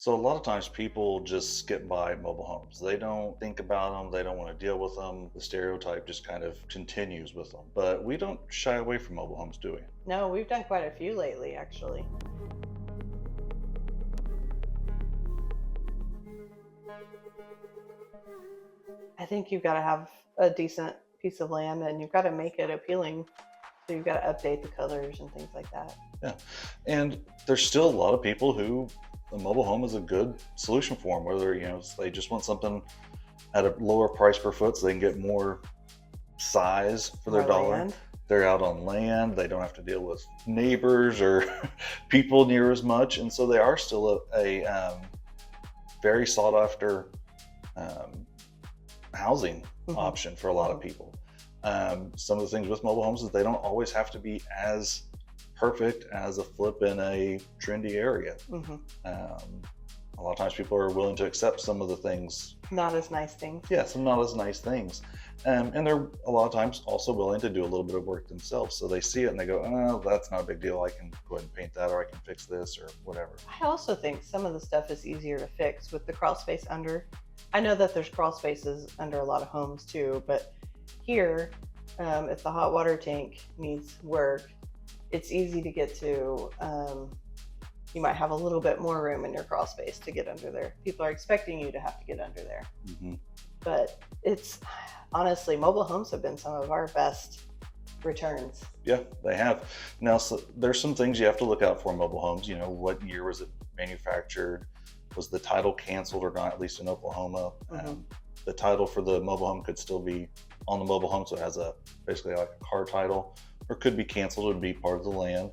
So a lot of times people just skip by mobile homes. They don't think about them. They don't want to deal with them. The stereotype just kind of continues with them. But we don't shy away from mobile homes, do we? No, we've done quite a few lately, actually. I think you've got to have a decent piece of land and you've got to make it appealing. So you've got to update the colors and things like that. Yeah. And there's still a lot of people who a mobile home is a good solution for them, whether, they just want something at a lower price per foot so they can get more size for their More dollar. land. They're out on land. They don't have to deal with neighbors or people near as much. And so they are still a very sought after um, housing option for a lot of people. Some of the things with mobile homes is they don't always have to be as perfect as a flip in a trendy area. A lot of times people are willing to accept some of the things. Not as nice things. Yeah, some not as nice things. And they're a lot of times also willing to do a little bit of work themselves. So they see it and they go, oh, that's not a big deal. I can go ahead and paint that, or I can fix this, or whatever. I also think some of the stuff is easier to fix with the crawl space under. I know that there's crawl spaces under a lot of homes too, but here, if the hot water tank needs work, it's easy to get to. You might have a little bit more room in your crawl space to get under there. People are expecting you to have to get under there. But it's honestly, mobile homes have been some of our best returns. Yeah, they have. Now, so there's some things you have to look out for in mobile homes. What year was it manufactured? Was the title canceled or not, at least in Oklahoma? The title for the mobile home could still be on the mobile home, so it has basically like a car title, or could be canceled and be part of the land.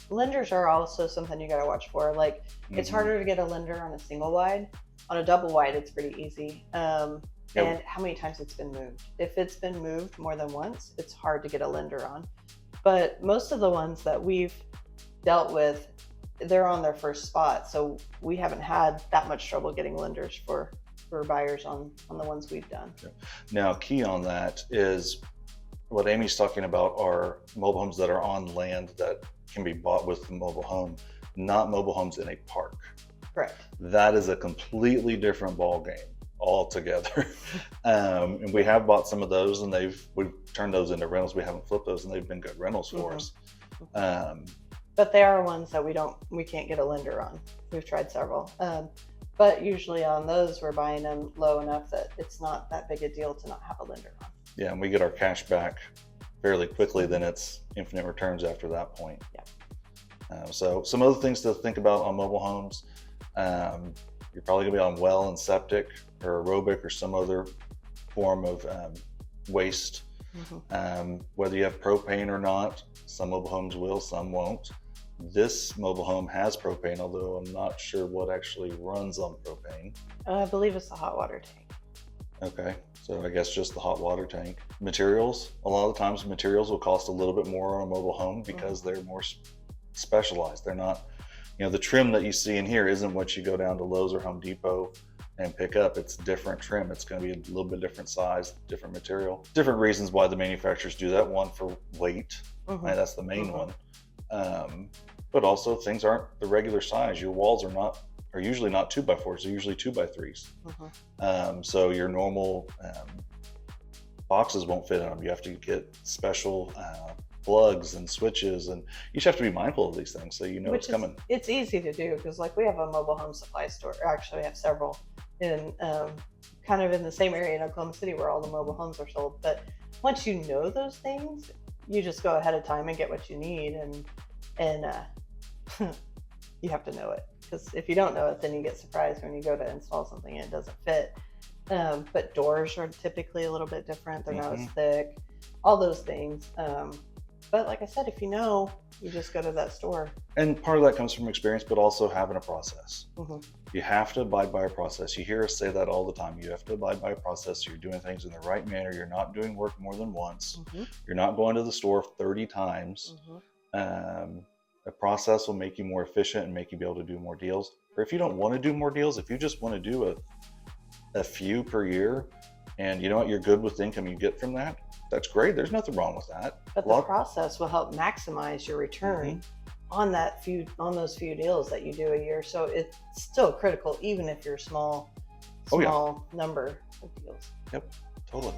Lenders are also something you got to watch for. Like, it's harder to get a lender on a single wide. On a double wide, it's pretty easy. And how many times it's been moved. If it's been moved more than once, it's hard to get a lender on. But most of the ones that we've dealt with, they're on their first spot. So we haven't had that much trouble getting lenders for buyers on the ones we've done. Now, key on that is what Amy's talking about are mobile homes that are on land that can be bought with the mobile home, not mobile homes in a park. Correct. That is a completely different ball game altogether. And we have bought some of those, and we've turned those into rentals. We haven't flipped those, and they've been good rentals for us. But they are ones that we can't get a lender on. We've tried several. But usually on those, we're buying them low enough that it's not that big a deal to not have a lender on. Yeah, and we get our cash back fairly quickly. Then it's infinite returns after that point. Yeah. So some other things to think about on mobile homes. You're probably gonna be on well and septic or aerobic or some other form of waste. Whether you have propane or not, some mobile homes will, some won't. This mobile home has propane, although I'm not sure what actually runs on propane. I believe it's the hot water tank. Okay, so I guess just the hot water tank. Materials, a lot of times materials will cost a little bit more on a mobile home because they're more specialized. They're not, the trim that you see in here isn't what you go down to Lowe's or Home Depot and pick up. It's different trim. It's going to be a little bit different size, different material. Different reasons why the manufacturers do that. One, for weight, right? That's the main one. But also things aren't the regular size. Your walls are usually not 2x4s. They're usually 2x3s. So your normal boxes won't fit in them. You have to get special plugs and switches, and you just have to be mindful of these things so it's coming. It's easy to do because we have a mobile home supply store. Actually, we have several in kind of in the same area in Oklahoma City where all the mobile homes are sold. But once you know those things, you just go ahead of time and get what you need, and you have to know it, because if you don't know it, then you get surprised when you go to install something and it doesn't fit. But doors are typically a little bit different. They're not as thick, all those things. But like I said, if you know, you just go to that store. And part of that comes from experience, but also having a process. You have to abide by a process. You hear us say that all the time. You have to abide by a process. You're doing things in the right manner. You're not doing work more than once. You're not going to the store 30 times. A process will make you more efficient and make you be able to do more deals. Or if you don't want to do more deals, if you just want to do a few per year, and you know what, you're good with the income you get from that, that's great. There's nothing wrong with that. But the process will help maximize your return on those few deals that you do a year. So it's still critical, even if you're Oh, yeah. small number of deals. Yep, totally.